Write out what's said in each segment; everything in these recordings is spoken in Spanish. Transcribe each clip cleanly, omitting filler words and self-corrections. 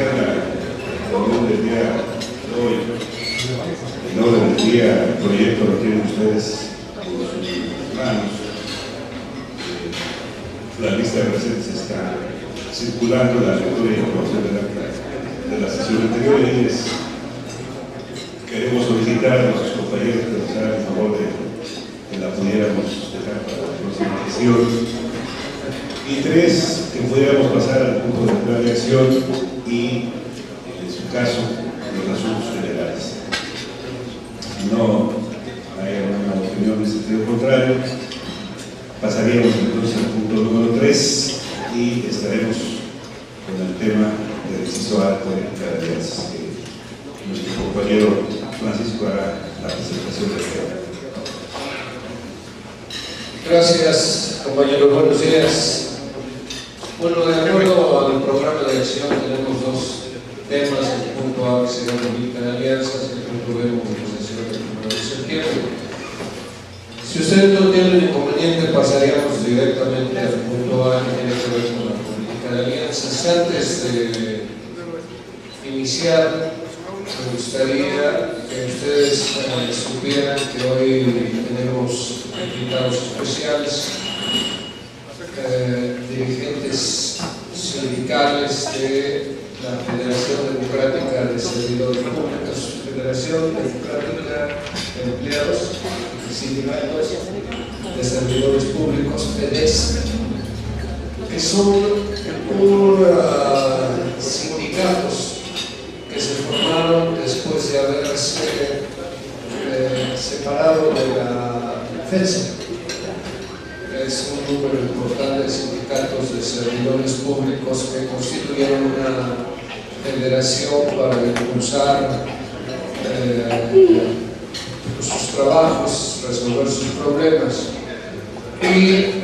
iniciar la reunión del día de hoy. En orden del día, el proyecto lo tienen ustedes en sus manos. La lista de presentes está circulando, la lectura y aprobación de la sesión anterior. Y queremos solicitar a nuestros compañeros que nos hagan el favor de que la pudiéramos dejar para la próxima sesión. Y 3, que pudiéramos pasar al punto de plan de acción y, en su caso, los asuntos generales. Si no hay alguna opinión en sentido contrario, pasaríamos entonces al punto número 3 y estaremos con el tema del inciso A de alianzas. Nuestro compañero Francisco hará la presentación del tema. Gracias, compañeros. Buenos días. Bueno, de acuerdo al programa de acción tenemos dos temas. El punto A, que será política de alianzas, y el punto B, movilización del 1 de septiembre. Si ustedes no tienen inconveniente, pasaríamos directamente al punto A, que tiene que ver con la política de alianzas. Antes de iniciar, me gustaría que ustedes supieran que hoy tenemos invitados especiales, dirigentes sindicales de la Federación Democrática de Servidores Públicos, Federación Democrática de Empleados y Sindicatos de Servidores Públicos, FEDES, que son sindicatos que se formaron después de haberse separado de la FEDSE. Es un número importante de sindicatos de servidores públicos que constituyeron una federación para impulsar sus trabajos, resolver sus problemas. Y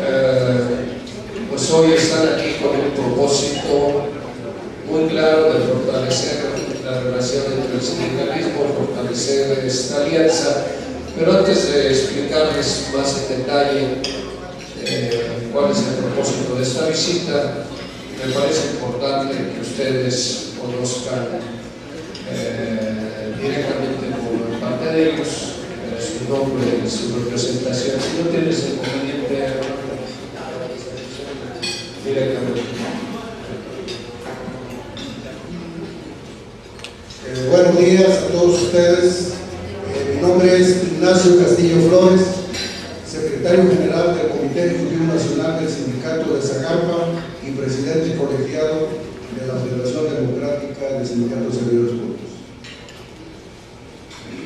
pues hoy están aquí con un propósito muy claro de fortalecer la relación entre el sindicalismo, fortalecer esta alianza. Pero antes de explicarles más en detalle cuál es el propósito de esta visita, me parece importante que ustedes conozcan directamente por parte de ellos su nombre y su representación. Si no tienes inconveniente, directamente. Buenos días a todos ustedes. Mi nombre es Ignacio Castillo Flores, secretario general del Comité Ejecutivo Nacional del Sindicato de Zagarpa y presidente colegiado de la Federación Democrática de Sindicatos de Servidores Públicos.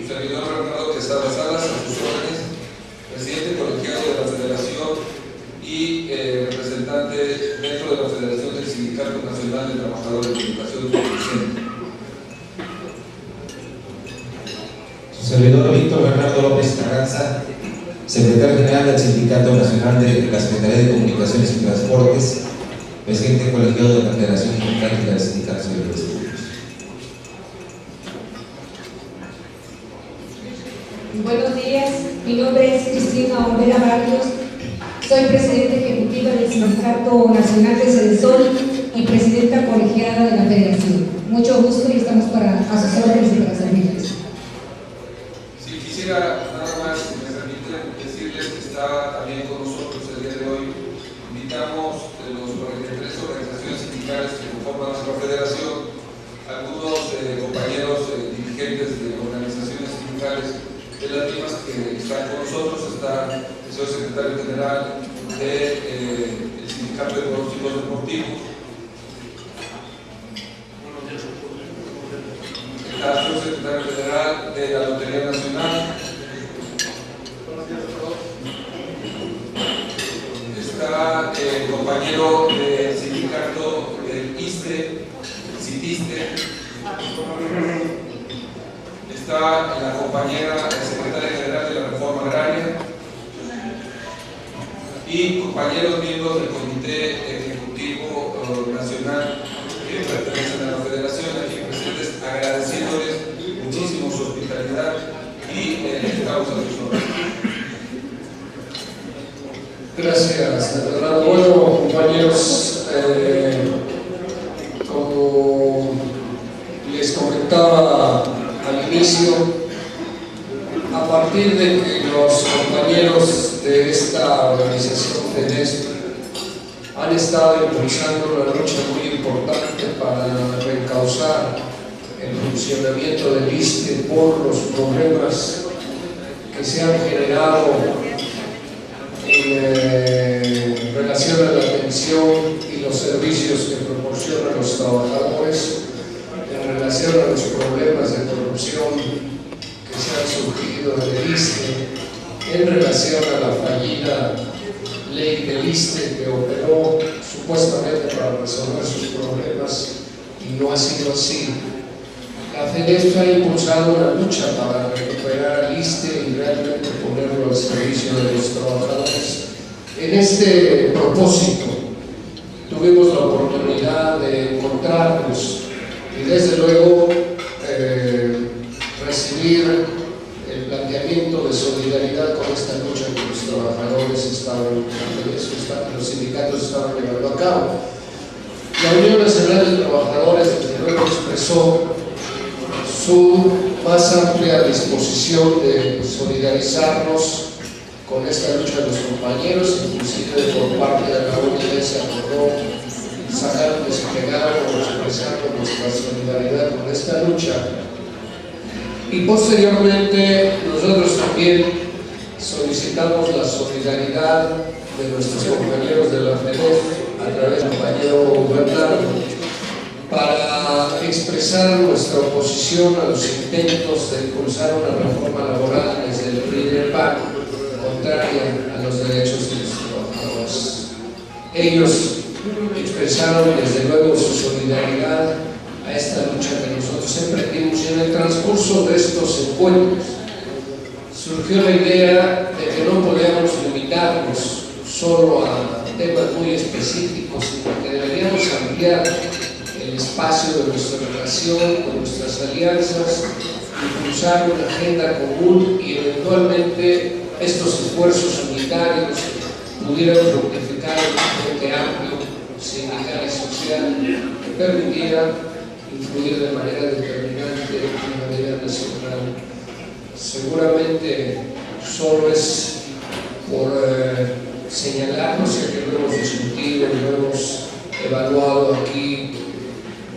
Servidor Bernardo Quesada Salas, a sus órdenes, presidente colegiado de la Federación y representante dentro de la Federación del Sindicato Nacional de Trabajadores de Educación y Docente. Su servidor Víctor Bernardo López Carranza, secretario general del Sindicato Nacional de la Secretaría de Comunicaciones y Transportes, presidente colegiado de la Federación Democrática de Sindicatos de Servidores Públicos. Buenos días, mi nombre es Cristina Olvera Barrios, soy presidenta ejecutiva del Sindicato Nacional de Sedesol y presidenta colegiada de la Federación. Mucho gusto y estamos para a sus órdenes y para servirles. Si quisiera nada más, si me permiten decirles que está también con nosotros el día de hoy. Invitamos de los 43 organizaciones sindicales que conforman nuestra federación, algunos compañeros dirigentes de organizaciones sindicales de las mismas que están con nosotros. Está el señor secretario general del Sindicato de Pronósticos Deportivos. Está el señor secretario general de la Lotería Nacional. Está el compañero del sindicato del ISTE, CITISTE. Está la compañera secretaria general de la Reforma Agraria y compañeros miembros del Comité Ejecutivo Nacional que pertenecen a la Federación, aquí presentes, agradeciéndoles muchísimo su hospitalidad y estamos a sus órdenes. Gracias, Fernando. Bueno, compañeros, como al inicio, a partir de que los compañeros de esta organización FEDESP han estado impulsando una lucha muy importante para reencauzar el funcionamiento del ISSSTE por los problemas que se han generado en relación a la atención y los servicios que proporcionan los trabajadores, en relación a los problemas de corrupción que se han surgido en el ISSSTE, en relación a la fallida ley del ISSSTE que operó supuestamente para resolver sus problemas y no ha sido así. La FEDESP ha impulsado una lucha para recuperar al ISSSTE y realmente ponerlo al servicio de los trabajadores. En este propósito tuvimos la oportunidad de encontrarnos y desde luego recibir el planteamiento de solidaridad con esta lucha que los trabajadores los sindicatos estaban llevando a cabo. La Unión Nacional de Trabajadores desde luego expresó su más amplia disposición de solidarizarnos con esta lucha de los compañeros, inclusive por parte de la UNED se acordó sacar un desplegado expresando nuestra solidaridad con esta lucha. Y posteriormente nosotros también solicitamos la solidaridad de nuestros compañeros de la FEDESP a través del compañero Bernardo para expresar nuestra oposición a los intentos de impulsar una reforma laboral desde el PRI y el PAN contraria a los derechos de los trabajadores. Ellos expresaron desde luego su solidaridad a esta lucha que nosotros emprendimos y en el transcurso de estos encuentros surgió la idea de que no podíamos limitarnos solo a temas muy específicos, sino que deberíamos ampliar el espacio de nuestra relación, con nuestras alianzas, impulsar una agenda común y eventualmente estos esfuerzos unitarios pudieran fructificar en un frente amplio, sindical y social que permitiera influir de manera determinante en la vida nacional. Seguramente solo es por señalarnos, ya que lo hemos discutido y lo hemos evaluado aquí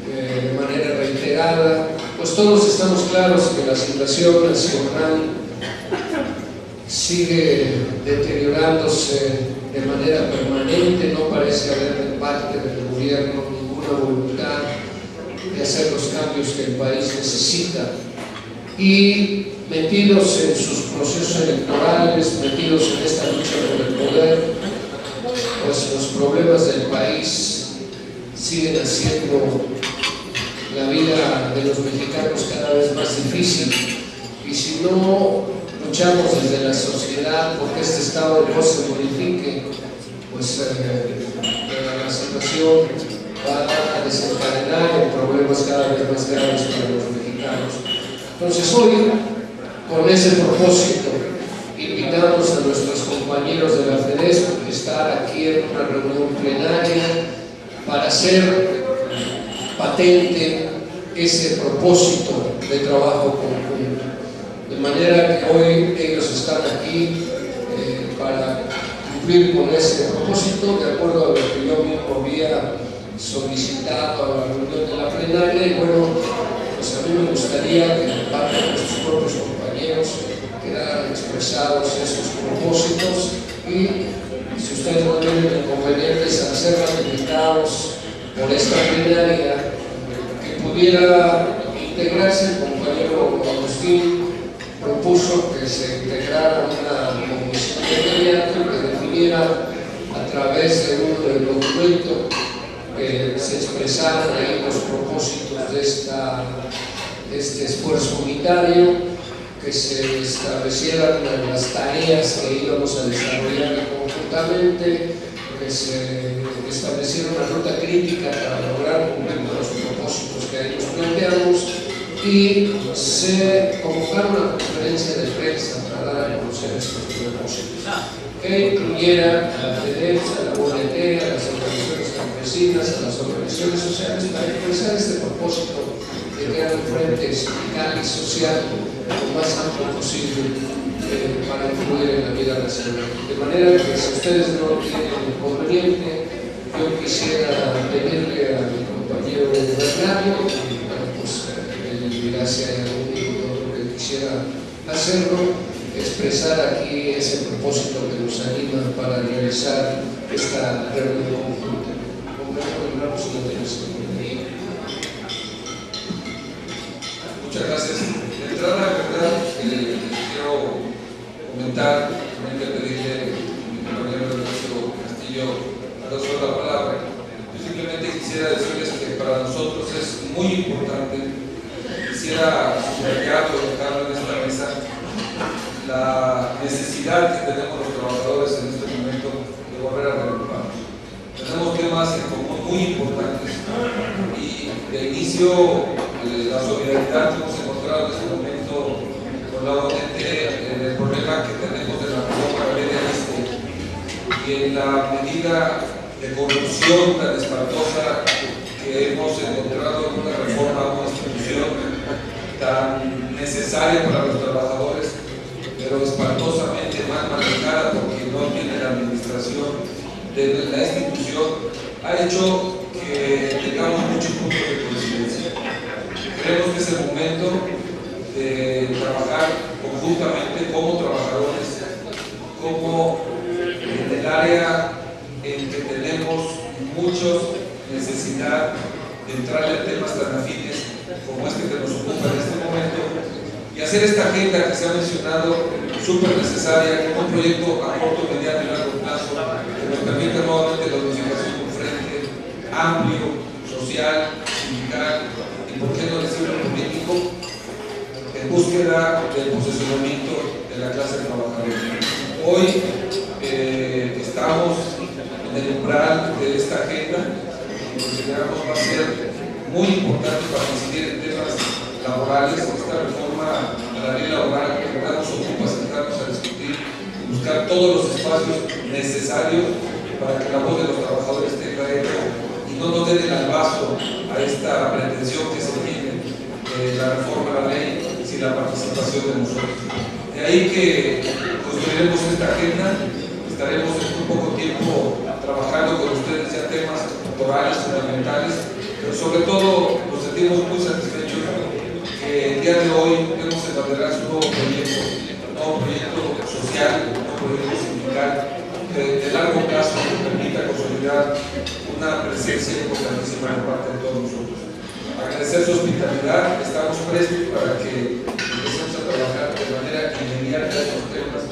de manera reiterada, pues todos estamos claros que la situación nacional sigue deteriorándose de manera permanente, no parece haber de parte del gobierno ninguna voluntad de hacer los cambios que el país necesita. Y metidos en sus procesos electorales, metidos en esta lucha por el poder, pues los problemas del país siguen haciendo la vida de los mexicanos cada vez más difícil. Y si no luchamos desde la sociedad porque este estado de cosas se modifique, pues la situación va a desencadenar en problemas cada vez más graves para los mexicanos. Entonces hoy, con ese propósito, invitamos a nuestros compañeros de la FEDESP a estar aquí en una reunión plenaria para hacer patente ese propósito de trabajo conjunto. De manera que hoy ellos están aquí para cumplir con ese propósito, de acuerdo a lo que yo mismo había solicitado a la reunión de la plenaria. Y bueno, pues a mí me gustaría que de parte de nuestros propios compañeros quedaran expresados esos propósitos y si ustedes no tienen inconvenientes al ser ratificados por esta plenaria, que pudiera integrarse. El compañero Agustín propuso que se integrara una comisión inmediata que definiera a través de un documento que se expresaran ahí los propósitos de este esfuerzo unitario, que se establecieran las tareas que íbamos a desarrollar conjuntamente, que se estableciera una ruta crítica para lograr cumplir los propósitos que ahí nos planteamos y se convocara una conferencia de prensa para dar a conocer estos propósitos que incluyera a la FEDESP, a la UNT, a las organizaciones campesinas, a las organizaciones sociales para expresar este propósito. propósito de crear un frente sindical y social lo más amplio posible para influir en la vida nacional. De manera que si ustedes no tienen inconveniente, yo quisiera pedirle a mi compañero Bernardo, pues él dirá si hay algún minuto que quisiera hacerlo, expresar aquí ese propósito que nos anima para realizar esta reunión conjunta. Muchas gracias. De entrada, la verdad, quiero comentar, también pedirle a mi compañero Ernesto Castillo a dos la palabra. Yo simplemente quisiera decirles que para nosotros es muy importante, quisiera subrayar o dejarlo en esta mesa, la necesidad que tenemos los trabajadores en este momento de volver a reagruparnos. Tenemos temas en común muy importantes y de inicio la solidaridad que hemos encontrado en este momento con la ONT en el problema que tenemos de la reforma de la ley de ISSSTE y en la medida de corrupción tan espantosa que hemos encontrado en una reforma a una institución tan necesaria para los trabajadores, pero espantosamente mal manejada porque no tiene la administración de la institución, ha hecho que tengamos muchos puntos de coincidencia. Creemos que es el momento de trabajar conjuntamente como trabajadores, como en el área en que tenemos mucha necesidad de entrarle a temas tan afines como este que nos ocupa en este momento y hacer esta agenda que se ha mencionado súper necesaria, como un proyecto a corto, mediano y largo plazo que nos permita nuevamente la unificación de un frente amplio, social, sindical y por qué no decirlo político, en búsqueda del posicionamiento de la clase trabajadora. Hoy estamos en el umbral de esta agenda que consideramos va a ser muy importante para incidir en temas laborales. Esta reforma a la ley laboral que nos ocupa sentarnos a discutir y buscar todos los espacios necesarios para que la voz de los trabajadores tenga eco y no nos den el albazo a esta pretensión que se tiene de la reforma a la ley sin la participación de nosotros. De ahí que construiremos esta agenda, estaremos en un poco tiempo trabajando con ustedes ya temas orales, fundamentales, pero sobre todo nos sentimos muy satisfechos que el día de hoy hemos elaborado un nuevo proyecto social, un nuevo proyecto sindical que de largo plazo nos permita consolidar una presencia importantísima por parte de todos nosotros. Agradecer su hospitalidad, estamos prestos para que empecemos a trabajar de manera inmediata en los temas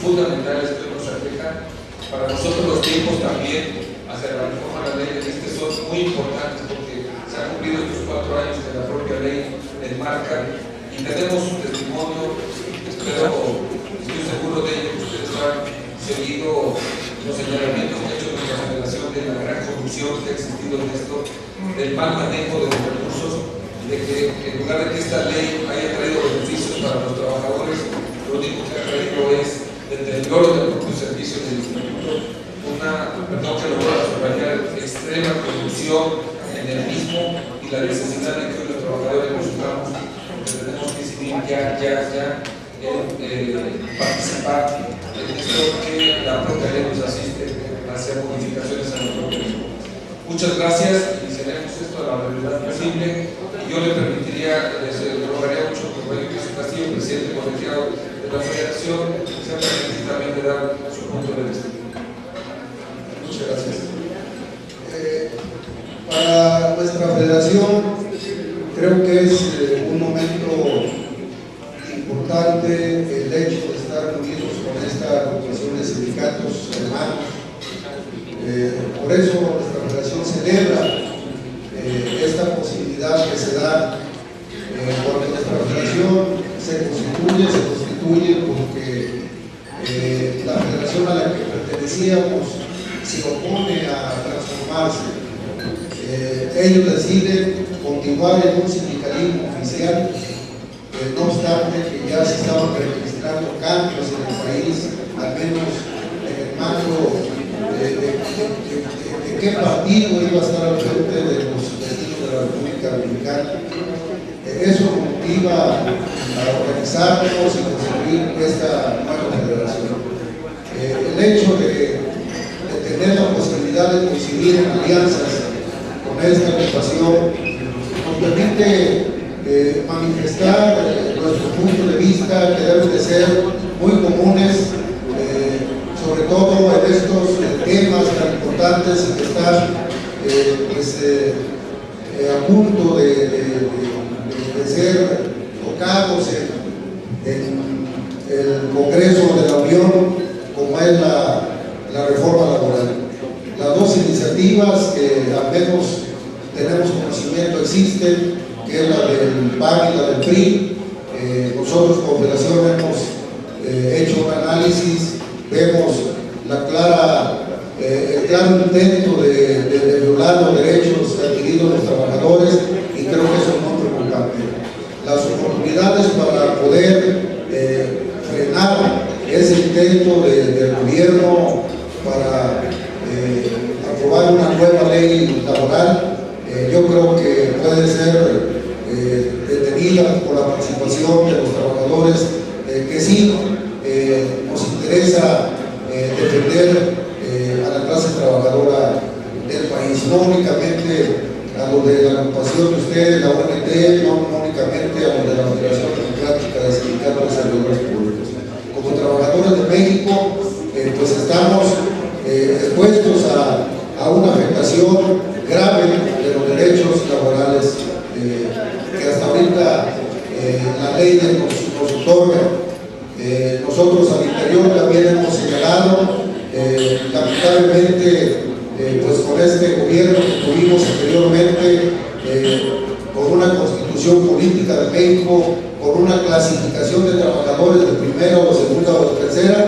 fundamentales que nos aquejan. Para nosotros los tiempos también hacia la reforma de la ley de ISSSTE son muy importantes porque se han cumplido estos 4 años que la propia ley enmarca y tenemos un testimonio, estoy seguro de ello que ustedes han seguido los señalamientos que ha hecho nuestra federación de la gran corrupción que ha existido en esto, del mal manejo de los recursos, de que en lugar de que esta ley haya traído beneficios para los trabajadores, lo único que ha traído es deterioro del propio servicio del instituto, que lo voy a subrayar, extrema corrupción en el mismo y la necesidad de que hoy los trabajadores buscamos, porque tenemos que decidir ya en participar en esto que la propia ley nos asiste hacia modificaciones a nuestro proyecto. Muchas gracias, iniciaremos esto a la brevedad posible. Yo le permitiría, le rogaría mucho al compañero Cristo Castillo, presidente colegiado de la Federación, sea permitido también de dar su punto de vista. Muchas gracias. Para nuestra federación creo que es un momento importante el hecho de estar unidos con esta agrupación de sindicatos hermanos. Por eso nuestra federación celebra esta posibilidad que se da porque nuestra federación se constituye porque la federación a la que pertenecíamos se opone a transformarse. Ellos deciden continuar en un sindicalismo oficial, no obstante que ya se estaban registrando cambios en el país, al menos en el marco de qué partido iba a estar al frente de los destinos de la la República Dominicana. Eso nos motiva a organizarnos y construir esta nueva federación. El hecho de tener la posibilidad de coincidir en alianzas con esta agrupación nos permite manifestar nuestro punto de vista, que deben de ser muy comunes, sobre todo en estos temas tan importantes y que están a punto de ser tocados en el Congreso de la Unión, como es la reforma laboral. Las dos iniciativas que al menos tenemos conocimiento existen, que es la del PAN y la del PRI. Nosotros como Federación hemos hecho un análisis, vemos el claro intento de violar los derechos adquiridos de los trabajadores, y creo que eso es muy preocupante. Las oportunidades para poder frenar ese intento del gobierno para aprobar una nueva ley laboral, yo creo que puede ser detenida por la participación de los trabajadores, que sí nos interesa defender a la clase trabajadora del país, no únicamente a los de la agrupación de ustedes, la ONT, no únicamente a los de la Federación Democrática de Sindicatos de Servidores Públicos. Como trabajadores de México, pues estamos expuestos a una afectación grave de los derechos laborales que hasta ahorita la ley nos otorga. Nosotros al interior también hemos señalado, lamentablemente, pues con este gobierno que tuvimos anteriormente, con una constitución política de México, con una clasificación de trabajadores de primera o de segunda o de tercera,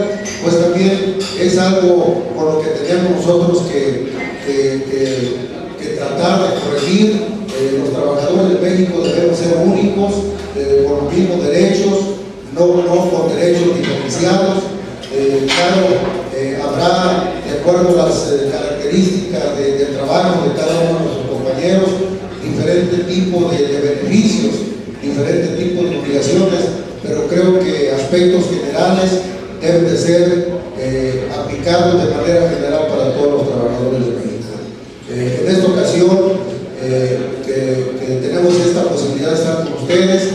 pues también es algo con lo que tenemos nosotros que tratar de corregir. Los trabajadores de México debemos ser únicos, con los mismos derechos, no con derechos diferenciados. Claro, habrá, de acuerdo a las características del trabajo de cada uno de nuestros compañeros, diferentes tipos de beneficios, diferentes tipos de obligaciones, pero creo que aspectos generales deben de ser aplicados de manera general para todos los trabajadores de México. En esta ocasión, que tenemos esta posibilidad de estar con ustedes,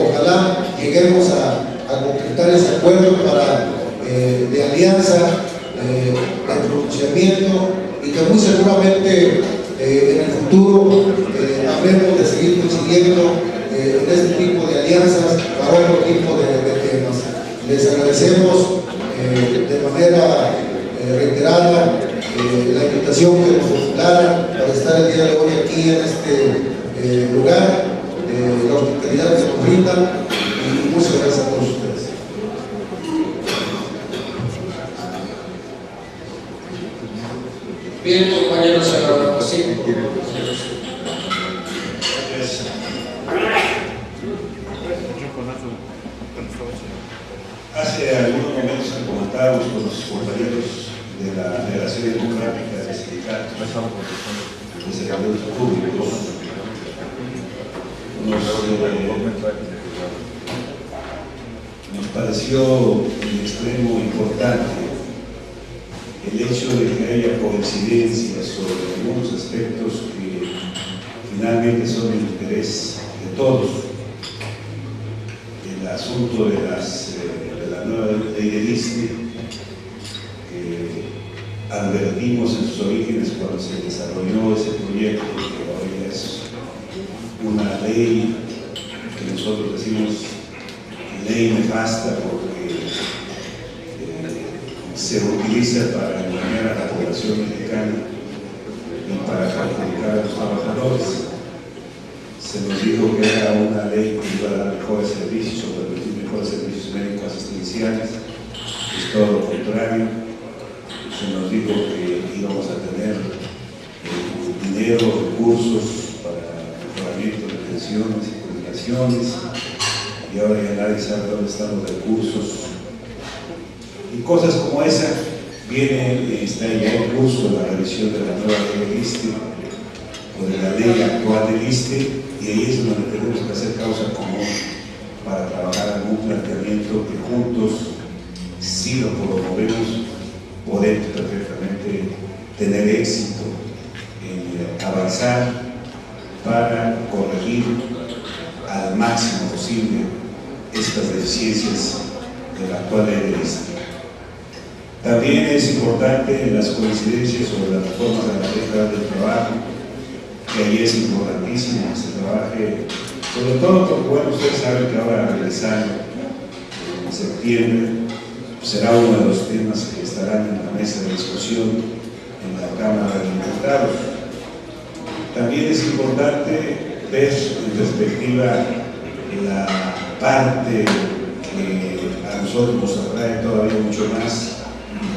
ojalá lleguemos a concretar ese acuerdo de alianza, de pronunciamiento, y que muy seguramente en el futuro habremos de seguir coincidiendo en este tipo de alianzas para otro tipo de temas. Les agradecemos de manera reiterada la invitación que nos formularan para estar el día de hoy aquí en este lugar, la hospitalidad que nos brindan, y muchas gracias a todos ustedes. Bien, compañeros, sí. Hace algunos momentos que comentábamos con los compañeros de la Federación Democrática de Sindicatos de Servidores Públicos, nos pareció en extremo importante el hecho de que haya coincidencia sobre algunos aspectos que finalmente son de interés de todos. El asunto de la nueva ley de ISSSTE, que advertimos en sus orígenes cuando se desarrolló ese proyecto, que hoy es una ley que nosotros decimos ley nefasta porque se utiliza para engañar a la población mexicana y para perjudicar a los trabajadores. Se nos dijo que era una ley que iba a dar mejores servicios o permitir mejores servicios médicos asistenciales. Es todo lo contrario. Se nos dijo que íbamos a tener dinero, recursos para mejoramiento de pensiones y jubilaciones, y ahora ya nadie sabe dónde están los recursos. Y cosas como esa está ya en curso la revisión de la nueva ley de ISSSTE, o de la ley actual del ISSSTE, y ahí es donde tenemos que hacer causa común para trabajar en un planteamiento que juntos, si lo promovemos, podemos perfectamente tener éxito en avanzar para corregir al máximo posible estas deficiencias de la actual ley del ISSSTE. También es importante las coincidencias sobre las reformas de la Ley Federal del Trabajo, que ahí es importantísimo que se trabaje, sobre todo porque, bueno, ustedes saben que ahora regresando en septiembre será uno de los temas que estarán en la mesa de discusión en la Cámara de Diputados. También es importante ver en perspectiva la parte que a nosotros nos atrae todavía mucho más,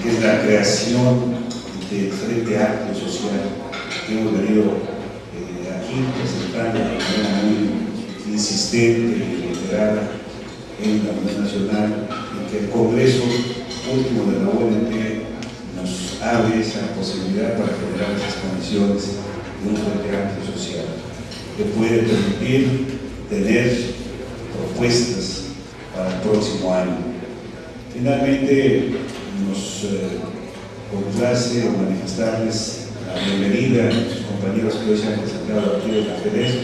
que es la creación del Frente Amplio Social que hemos venido aquí presentando de manera muy insistente y reiterada en la Unión Nacional, y que el Congreso último de la ONT nos abre esa posibilidad para generar esas condiciones de un Frente Amplio Social que puede permitir tener propuestas para el próximo año. Finalmente, nos complace manifestarles la bienvenida a nuestros compañeros que hoy se han presentado aquí en la FEDES,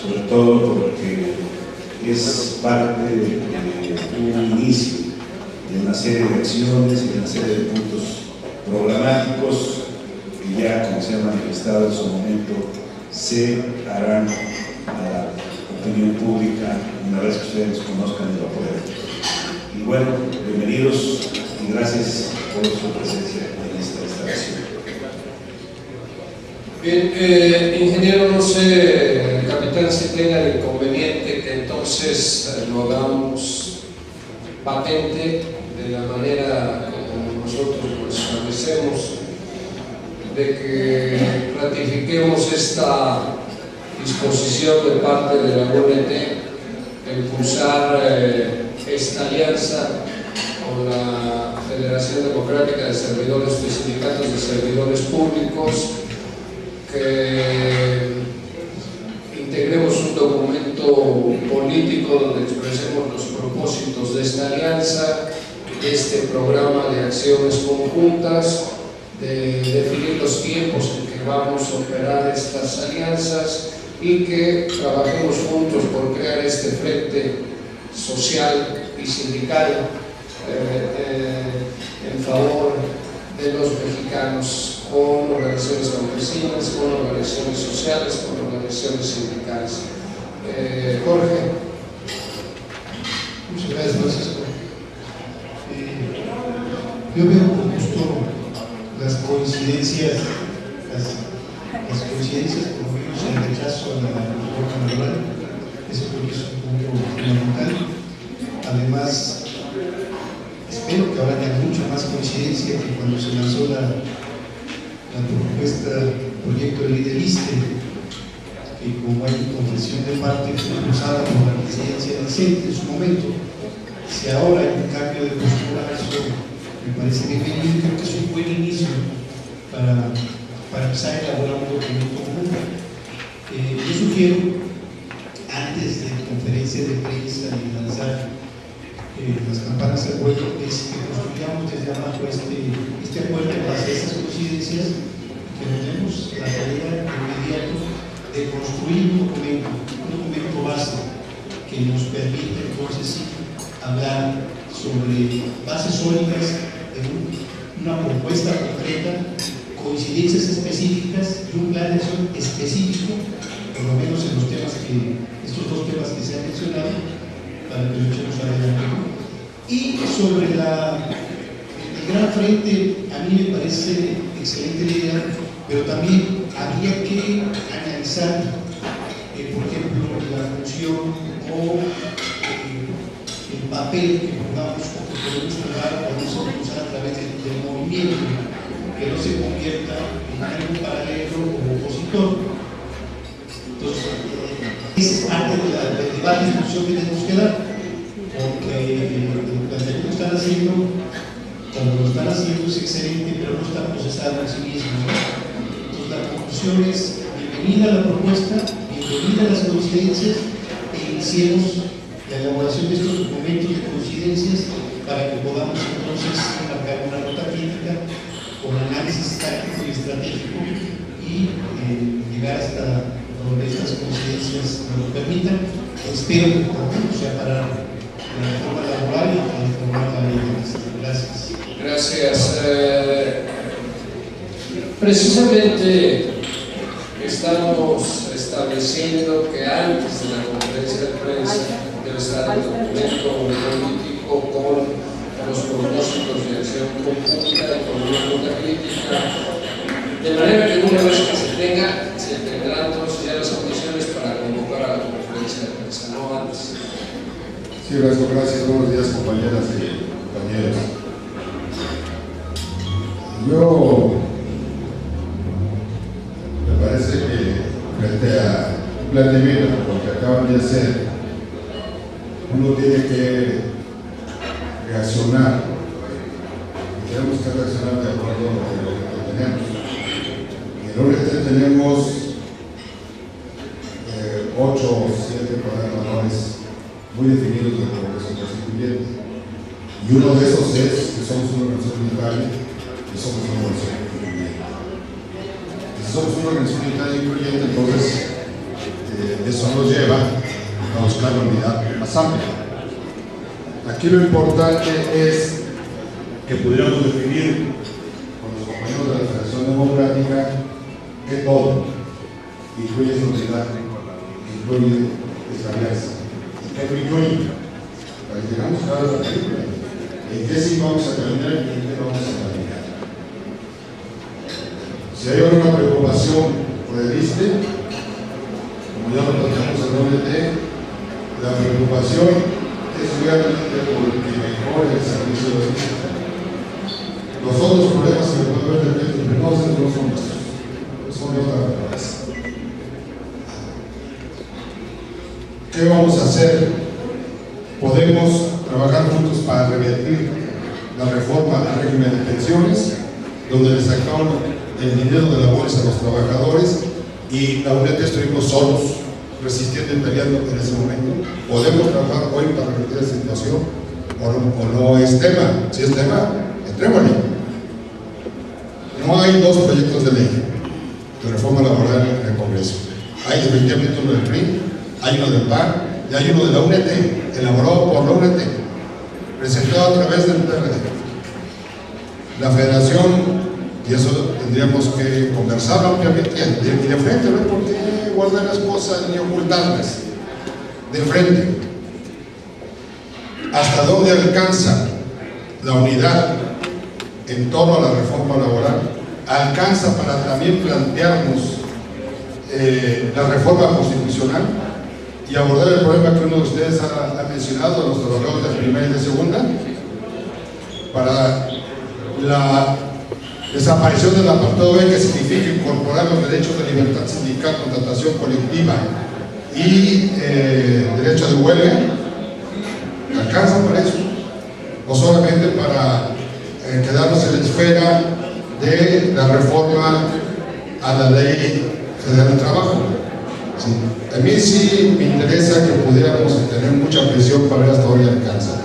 sobre todo porque es parte de un inicio de una serie de acciones y de una serie de puntos programáticos que ya, como se ha manifestado en su momento, se harán a la opinión pública una vez que ustedes conozcan y lo aprueben. Y bueno, bienvenidos y gracias por su presencia en esta instalación. Bien, ingeniero, no sé, el capitán, si tenga el inconveniente que entonces lo hagamos patente de la manera como nosotros lo establecemos, de que ratifiquemos esta disposición de parte de la ONT de impulsar esta alianza con la Federación Democrática de Servidores y Sindicatos de Servidores Públicos, que integremos un documento político donde expresemos los propósitos de esta alianza, de este programa de acciones conjuntas, de definir los tiempos en que vamos a operar estas alianzas y que trabajemos juntos por crear este frente social y sindical en favor de los mexicanos, con organizaciones campesinas, con organizaciones sociales, con organizaciones sindicales. Jorge. Muchas gracias, Francisco. Yo veo con gusto las coincidencias, como vimos en el rechazo a la reforma laboral. Eso creo que es un punto fundamental. Además, espero que ahora haya mucha más coincidencia que cuando se lanzó la propuesta, el proyecto de ley del ISSSTE, que como hay confesión de parte fue impulsada por la presidencia decente en su momento. Si ahora hay un cambio de postura, eso me parece bienvenido y creo que es un buen inicio para empezar a elaborar un documento conjunto. Yo sugiero, antes de conferencia de prensa y lanzar las campanas de acuerdo, es que construyamos desde abajo este acuerdo en base a estas coincidencias, que nos demos la tarea de inmediato de construir un documento base que nos permita entonces sí hablar sobre bases sólidas de una propuesta concreta, coincidencias específicas y un plan de acción específico, por lo menos en los temas estos dos temas que se han mencionado, para que lo echemos adelante. Y sobre el gran frente, a mí me parece excelente la idea, pero también habría que analizar, por ejemplo, la función o el papel que jugamos o que podemos jugar o podemos usar a través del movimiento, que no se convierta en algo paralelo o opositor. Entonces, es parte del debate y discusión que tenemos que dar, porque el planteamiento que están haciendo, como lo están haciendo, es excelente, pero no está procesado en sí mismo, ¿no? Entonces, la conclusión es bienvenida la propuesta, bienvenida las coincidencias, e iniciemos la elaboración de estos documentos de coincidencias para que podamos entonces marcar una nota crítica con análisis táctico y estratégico y llegar hasta donde estas coincidencias nos lo permitan. Espero que por lo menos sea para la reforma laboral y para reformar la ley de Estado. Gracias. Gracias. Precisamente estamos estableciendo que antes de la conferencia de prensa debe estar el documento político con los propósitos de acción conjunta y con una nota crítica, de manera que una vez que se tendrán ya las condiciones para convocar a la conferencia de prensa, no antes. Sí, gracias. Buenos días, compañeras y compañeros. Me parece que frente a un planteamiento como lo que acaban de hacer, uno tiene que reaccionar. Tenemos que reaccionar de acuerdo a lo que tenemos. En el ONT tenemos 8 o 7 programadores muy definidos de Congreso Constituyente. Y uno de esos es que somos una organización unitaria y somos una organización incluyente. Si somos una organización unitaria incluyente, entonces eso nos lleva a buscar la unidad más amplia. Aquí lo importante es que pudiéramos definir con los compañeros de la Federación Democrática que todo incluye esa unidad, incluye esa alianza. ¿Qué incluye? Para que tengamos claro la película. ¿En qué sí vamos a caminar y en qué no vamos a caminar? Si hay alguna preocupación por el ISSSTE, como ya lo planteamos en el ONT, la preocupación es realmente por que mejore el servicio de ISSSTE. Los otros problemas que puede haber de no son nuestros, son de otra naturaleza. ¿Qué vamos a hacer? Podemos trabajar juntos para revertir la reforma al régimen de pensiones, donde le sacaron el dinero de la bolsa a los trabajadores y la UNED estuvimos solos, resistiendo y peleando en ese momento. Podemos trabajar hoy para revertir la situación o no es tema. Si es tema, entrémosle. No hay dos proyectos de ley de reforma laboral en el Congreso. Hay efectivamente uno del PRI, hay uno del PAN y hay uno de la UNET, elaborado por la UNET, presentado a través del PRD. La Federación, y eso tendríamos que conversar ampliamente y de frente, no hay por qué guardar las cosas ni ocultarlas, de frente. ¿Hasta dónde alcanza la unidad en torno a la reforma laboral? ¿Alcanza para también plantearnos la reforma constitucional y abordar el problema que uno de ustedes ha mencionado, a los trabajadores de primera y de segunda, para la desaparición del apartado B, que significa incorporar los derechos de libertad sindical, contratación colectiva y derecho de huelga? ¿Alcanza para eso? ¿O solamente para quedarnos en la esfera de la reforma a la ley federal del trabajo? Sí. A mí sí me interesa que pudiéramos tener mucha presión para ver hasta dónde alcanza.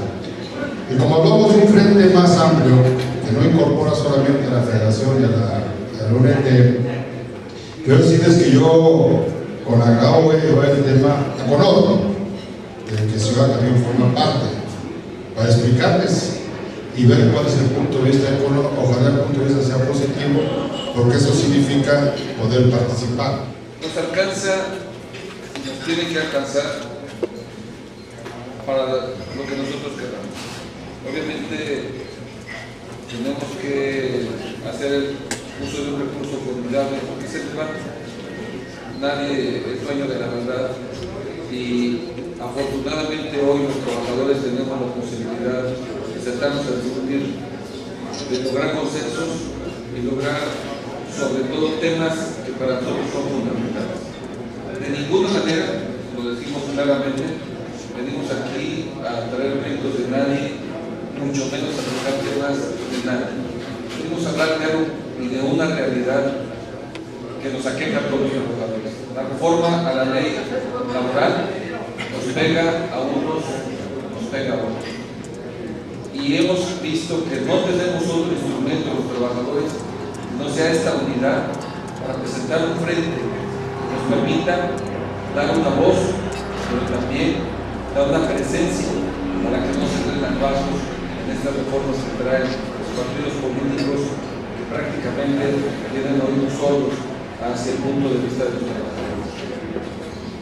Y como hablamos de un frente más amplio, que no incorpora solamente a la Federación y a la UNET, quiero decirles que yo con agrado voy a llevar el tema económico, del que Ciudad también forma parte, para explicarles y ver cuál es el punto de vista económico. Ojalá el punto de vista sea positivo, porque eso significa poder participar. Nos alcanza, nos tiene que alcanzar para lo que nosotros queramos. Obviamente tenemos que hacer el uso de un recurso formidable, porque es el debate. Nadie es dueño de la verdad y afortunadamente hoy los trabajadores tenemos la posibilidad de sentarnos a discutir, de lograr consensos y lograr sobre todo temas que para nosotros son fundamentales. De ninguna manera, lo decimos claramente, venimos aquí a traer méritos de nadie, mucho menos a tocar temas de nadie. Venimos a hablar de algo y de una realidad que nos aqueja a todos los trabajadores. La reforma a la ley laboral nos pega a unos, nos pega a otros. Y hemos visto que no tenemos otro instrumento los trabajadores que no sea esta unidad para presentar un frente que nos permita dar una voz, pero también dar una presencia para que no se den pasos en estas reformas que traen los partidos políticos que prácticamente tienen oídos sordos hacia el punto de vista de los trabajadores.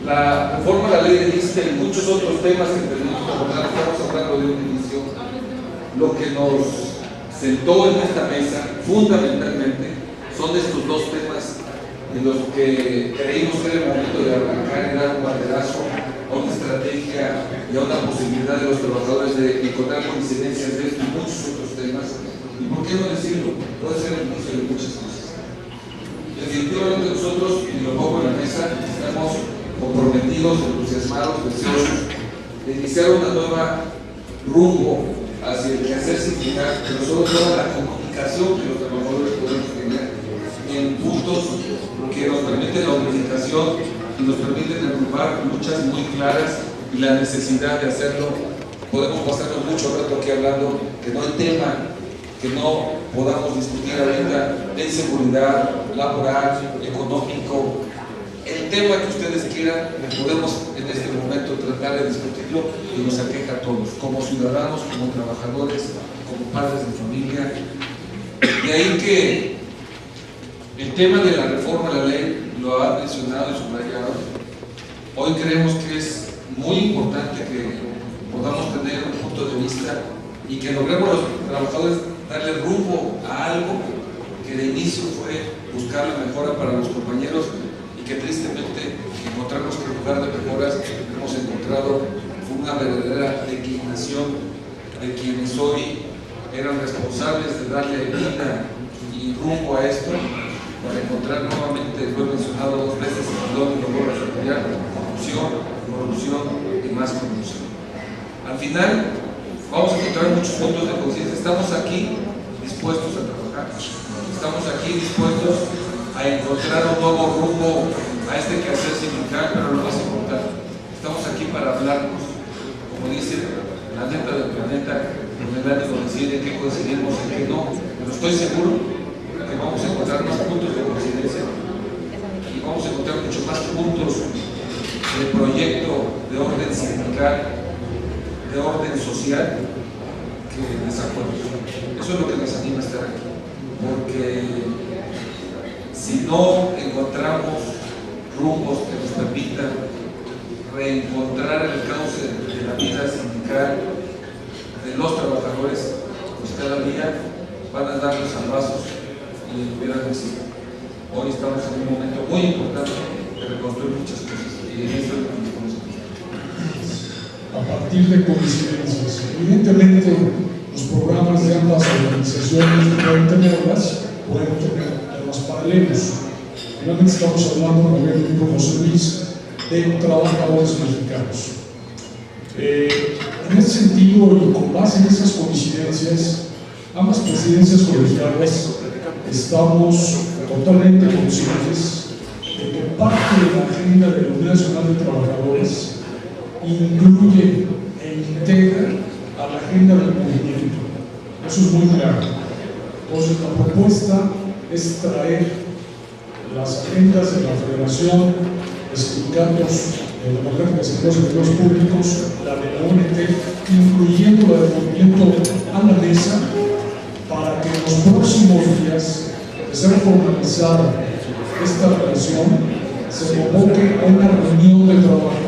La reforma a la ley de lista y muchos otros temas que tenemos que abordar, estamos hablando de un inicio. Lo que nos sentó en esta mesa fundamentalmente son estos dos temas en los que creímos que era el momento de arrancar y dar un banderazo a una estrategia y a una posibilidad de los trabajadores de encontrar coincidencias de esto y muchos otros temas. ¿Y por qué no decirlo? Puede ser el inicio de muchas cosas. Definitivamente nosotros, y lo pongo en la mesa, estamos comprometidos, entusiasmados, deseosos de iniciar una nueva rumbo hacia el quehacer sindical, pero sobre todo la comunicación que los trabajadores podemos tener en puntos que nos permiten la unificación y nos permiten agrupar luchas muy claras y la necesidad de hacerlo. Podemos pasarnos mucho rato aquí hablando que no hay tema que no podamos discutir ahorita de inseguridad laboral, económico, el tema que ustedes quieran, podemos en este momento tratar de discutirlo y nos aqueja a todos, como ciudadanos, como trabajadores, como padres de familia. De ahí que el tema de la reforma a la ley lo ha mencionado y subrayado. Hoy creemos que es muy importante que podamos tener un punto de vista y que logremos los trabajadores darle rumbo a algo que de inicio fue buscar la mejora para los compañeros y que tristemente encontramos que en lugar de mejoras hemos encontrado una verdadera declinación de quienes hoy eran responsables de darle vida y rumbo a esto para encontrar nuevamente, lo he mencionado dos veces, y lo vuelvo a subrayar, corrupción y más corrupción. Al final vamos a encontrar muchos puntos de conciencia. Estamos aquí dispuestos a trabajar, estamos aquí dispuestos a encontrar un nuevo rumbo a este quehacer sindical, pero lo más importante, estamos aquí para hablarnos, como dice la neta del planeta, con el ánimo de decir en qué coincidimos, en qué no, pero estoy seguro que vamos a encontrar más puntos de coincidencia y vamos a encontrar muchos más puntos de proyecto de orden sindical, de orden social, que desacuerdos. Eso es lo que nos anima a estar aquí, porque si no encontramos rumbos que nos permitan reencontrar el cauce de la vida sindical de los trabajadores, pues cada día van a dar los salvazos y hubieran existido. Hoy estamos en un momento muy importante de reconstruir muchas cosas y en eso es lo que nos vamos a partir de coincidencias. Evidentemente, los programas de ambas organizaciones pueden tenerlas, pueden tener temas paralelos. Finalmente estamos hablando a nivel de José Luis de trabajadores mexicanos. En ese sentido, y con base en esas coincidencias, ambas presidencias colegiadas estamos totalmente conscientes de que parte de la agenda de la Unión Nacional de Trabajadores incluye e integra a la agenda del movimiento. Eso es muy claro. Entonces, la propuesta es traer las agendas de la Federación de Sindicatos Democráticos y Servidores Públicos, la de la ONT, incluyendo la del movimiento a la mesa, para que en los próximos días, de ser formalizada esta relación, se convoque a una reunión de trabajo.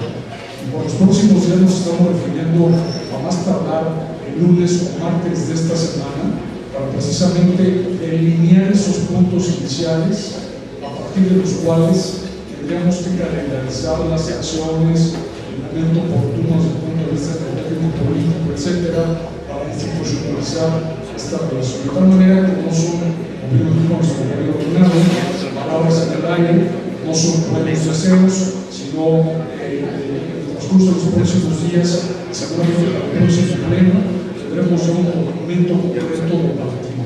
Y por los próximos días nos estamos refiriendo a más tardar el lunes o martes de esta semana, para precisamente delinear esos puntos iniciales a partir de los cuales tendríamos que calendarizar las acciones, el momento oportuno desde el punto de vista estratégico, político, etcétera, para institucionalizar esta relación. De tal manera que no son, como dijo nuestro compañero Bernardo, palabras en el aire, no son buenos deseos, sino en el transcurso de los próximos días, seguramente para el próximo pleno, tendremos ya un documento concreto de partida.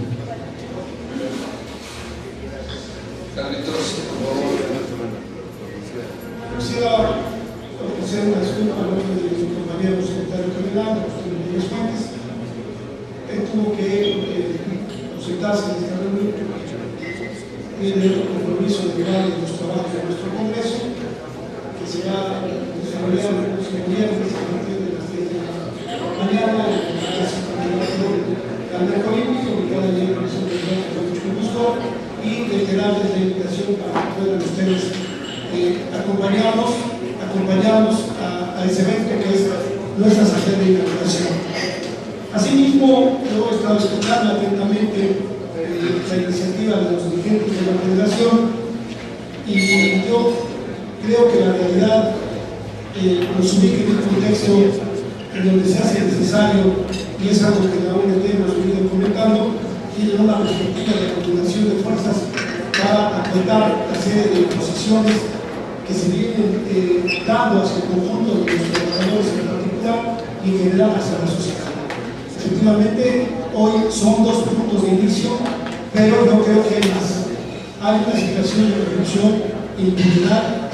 Carlitos, por favor. ofrecer una disculpa al nombre de mi compañero secretario general, José Luis Fuentes. Él tuvo que ausentarse de esta reunión, tiene el compromiso de llevar los trabajos de nuestro Congreso, que se va a desarrollar el próximo viernes a partir de las 10 de la mañana en el Congreso del Olímpico, ubicado en el Congreso de mucho gusto, y reiterarles la invitación para que puedan ustedes acompañarnos a ese evento que es nuestra asamblea de inauguración. Asimismo, yo he estado escuchando atentamente la iniciativa de los dirigentes de la federación y yo creo que la realidad nos ubica en un contexto en donde se hace necesario, y es algo que la ONT hemos venido comentando, tiene una perspectiva de coordinación de fuerzas para apretar la serie de posiciones que se vienen dando hacia el conjunto de los trabajadores en particular y en general hacia la sociedad. Efectivamente, hoy son dos puntos de inicio, pero yo creo que hay una situación de revolución institucional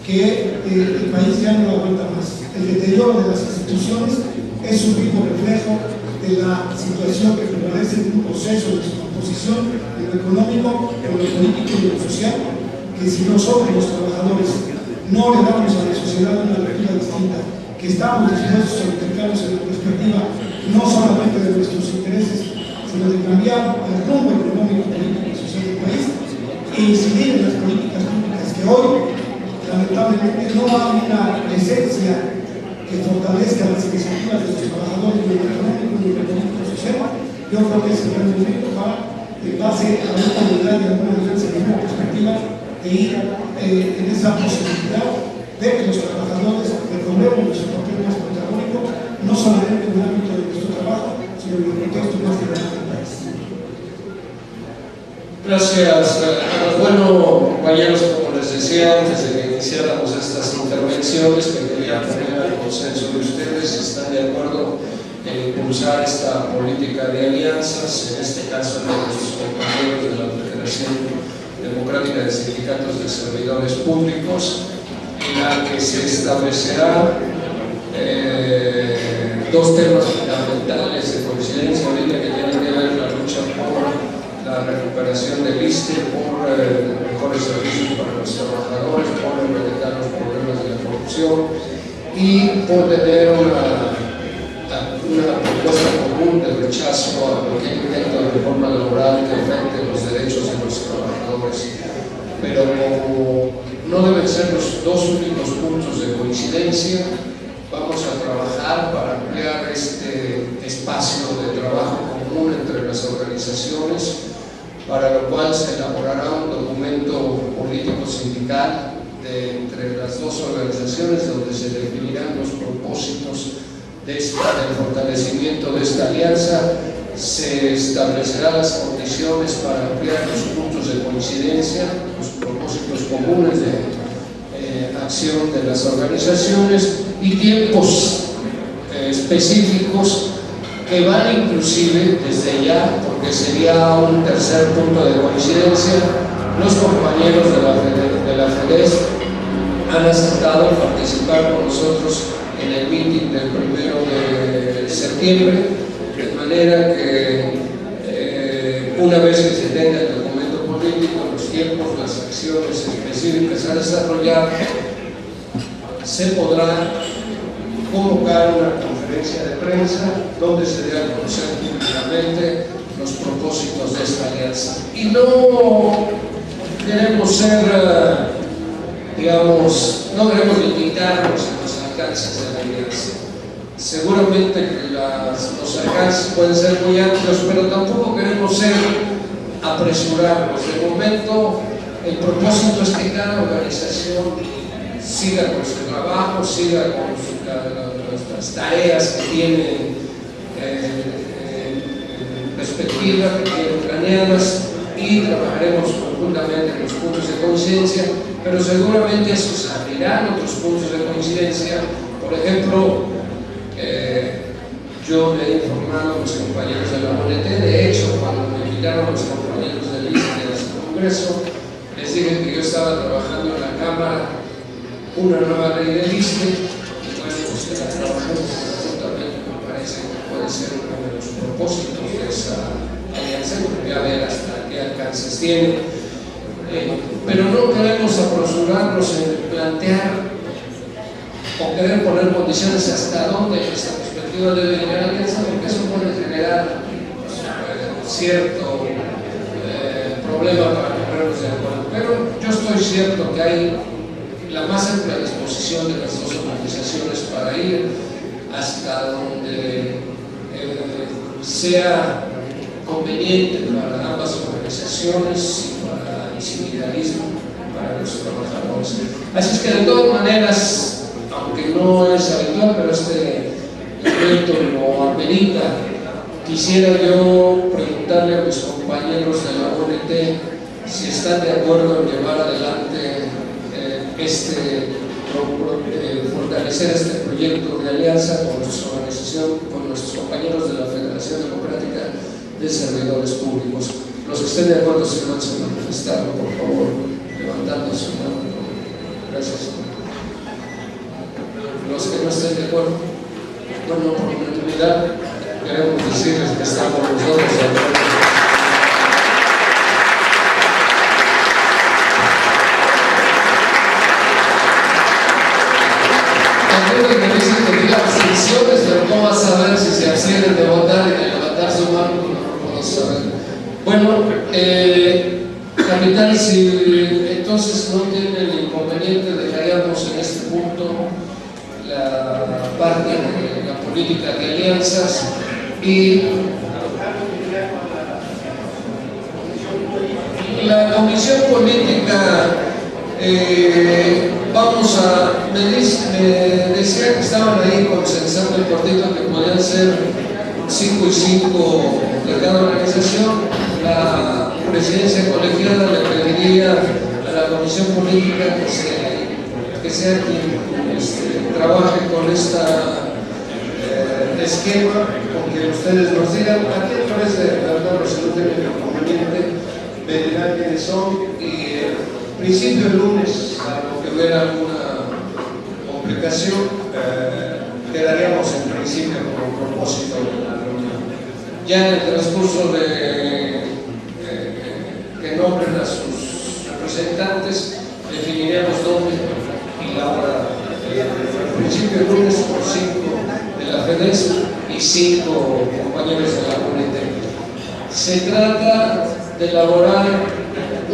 que el país ya no aguanta más. El deterioro de las instituciones es un vivo reflejo de la situación que prevalece en un proceso de descomposición en lo económico, en lo político y en lo social, que si nosotros los trabajadores no le damos a la sociedad una lectura distinta, que estamos dispuestos a ubicarnos en la perspectiva no solamente de nuestros intereses, sino de cambiar el rumbo económico, político y social del país e incidir en las políticas públicas que hoy, lamentablemente, no hay una presencia que fortalezca las iniciativas de los trabajadores en lo económico y en lo político y social. Yo creo que es el gran momento para, en base a una unidad y a una defensa de una perspectiva, de ir en esa posibilidad de que los trabajadores retomemos nuestro papel más protagónico, no solamente en el ámbito de nuestro trabajo, sino en el contexto más general del país. Gracias. Bueno, compañeros, como les decía antes de que iniciáramos estas intervenciones, que quería tener el consenso de ustedes, si están de acuerdo en impulsar esta política de alianzas, en este caso de los compañeros de la Federación Democrática de Sindicatos de Servidores Públicos, en la que se establecerá dos temas fundamentales de coincidencia ahorita que tienen que ver la lucha por la recuperación del ISSSTE, por mejores servicios para los trabajadores, por erradicar los problemas de la corrupción y por tener una propuesta común de rechazo a cualquier intento de reforma laboral que afecte los derechos de los trabajadores. Pero no deben ser los dos únicos puntos de coincidencia. Vamos a trabajar para ampliar este espacio de trabajo común entre las organizaciones, para lo cual se elaborará un documento político sindical entre las dos organizaciones donde se definirán los propósitos del fortalecimiento de esta alianza, se establecerán las condiciones para ampliar los puntos de coincidencia, los propósitos comunes de acción de las organizaciones y tiempos específicos que van inclusive desde ya, porque sería un tercer punto de coincidencia. Los compañeros de la FEDES han aceptado participar con nosotros en el meeting del 1 de septiembre, de manera que una vez que se tenga el documento político, los tiempos, las acciones específicas a desarrollar, se podrá convocar una conferencia de prensa donde se dé a conocer públicamente los propósitos de esta alianza. Y no queremos ser, no queremos limitarnos a los alcances de la alianza. Seguramente que los alcances pueden ser muy amplios, pero tampoco queremos apresurarnos. De momento, el propósito es que cada organización siga con su trabajo, siga con las tareas que tiene en perspectiva, que tiene planeadas, y trabajaremos conjuntamente en los puntos de coincidencia, pero seguramente eso se abrirán otros puntos de coincidencia. Por ejemplo, yo le he informado a los compañeros de la ONT, de hecho, cuando me invitaron los compañeros del ISSSTE a su congreso, les dije que yo estaba trabajando en la Cámara una nueva ley del ISSSTE, y bueno, pues que la trabajemos conjuntamente, me parece que puede ser uno de los propósitos de esa alianza, y a ver hasta qué alcances tiene. Pero no queremos apresurarnos en plantear o querer poner condiciones hasta dónde esta perspectiva debe llegar a la alianza, porque eso puede generar cierto problema para ponernos de acuerdo. Pero yo estoy cierto que hay la más amplia disposición de las dos organizaciones para ir hasta donde sea conveniente para ambas organizaciones y para el sindicalismo, para los trabajadores. Así es que de todas maneras, aunque no es habitual, pero este evento lo amerita, quisiera yo preguntarle a mis compañeros de la UNT si están de acuerdo en llevar adelante fortalecer este proyecto de alianza con nuestra organización, con nuestros compañeros de la Federación Democrática de Servidores Públicos. Los que estén de acuerdo, se van a manifestarlo, por favor, levantando su mano. Gracias. Los que no estén de acuerdo, bueno, por unanimidad, queremos decirles que estamos nosotros de acuerdo. Algunos me dicen que diga abstenciones, pero ¿cómo vas a saber si se abstienen de votar y de levantar su mano? No puedo saber. Bueno, capitán, si entonces no tienen inconveniente, dejaríamos en este punto la parte de la política de alianzas y la comisión política. Me decía que estaban ahí consensando el cortito que podían ser 5 y 5 de cada organización. La presidencia colegiada le pediría a la comisión política que sea quien trabaje con esta esquema, porque ustedes nos digan a qué través de verdad los que no tienen inconveniente, me dirán quiénes son, y principio el lunes, a lo que hubiera alguna complicación, quedaríamos en principio como propósito de la reunión. Ya en el transcurso de que nombren a sus representantes, definiremos dónde y la hora. En principio el lunes por 5 de la FEDES y 5 compañeros de la UNT. Se trata de elaborar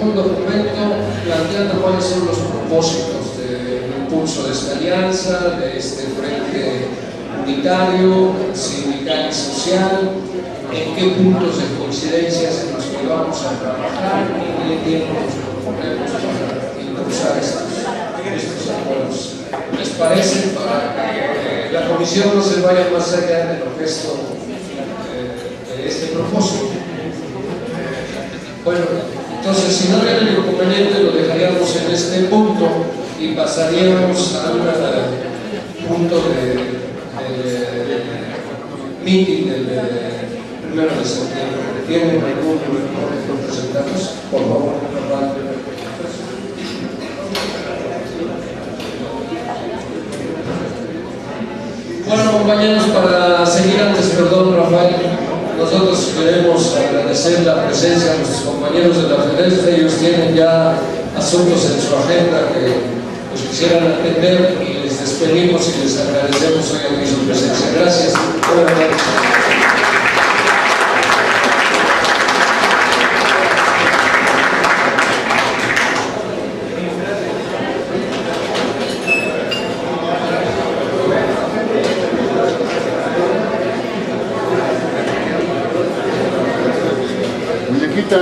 un documento planteando cuáles son los propósitos del impulso de esta alianza, de este frente unitario, sindical y social, en qué puntos de coincidencia en los que vamos a trabajar y qué tiempo nos proponemos para impulsar estos acuerdos. ¿Les parece? Para que la comisión no se vaya más allá de lo que es de este propósito. Bueno, entonces, si no tienen inconveniente, lo dejaríamos en este punto y pasaríamos al punto de meeting del 1 de septiembre. ¿Tienen algún momento presentarnos? Por favor, bueno, compañeros, para seguir antes, perdón, Rafael, nosotros queremos agradecer la presencia de nuestros compañeros de la FEDES. Ellos tienen ya asuntos en su agenda que pues, quisieran atender y les despedimos y les agradecemos hoy aquí su presencia. Gracias. Buenas noches. Muñequita.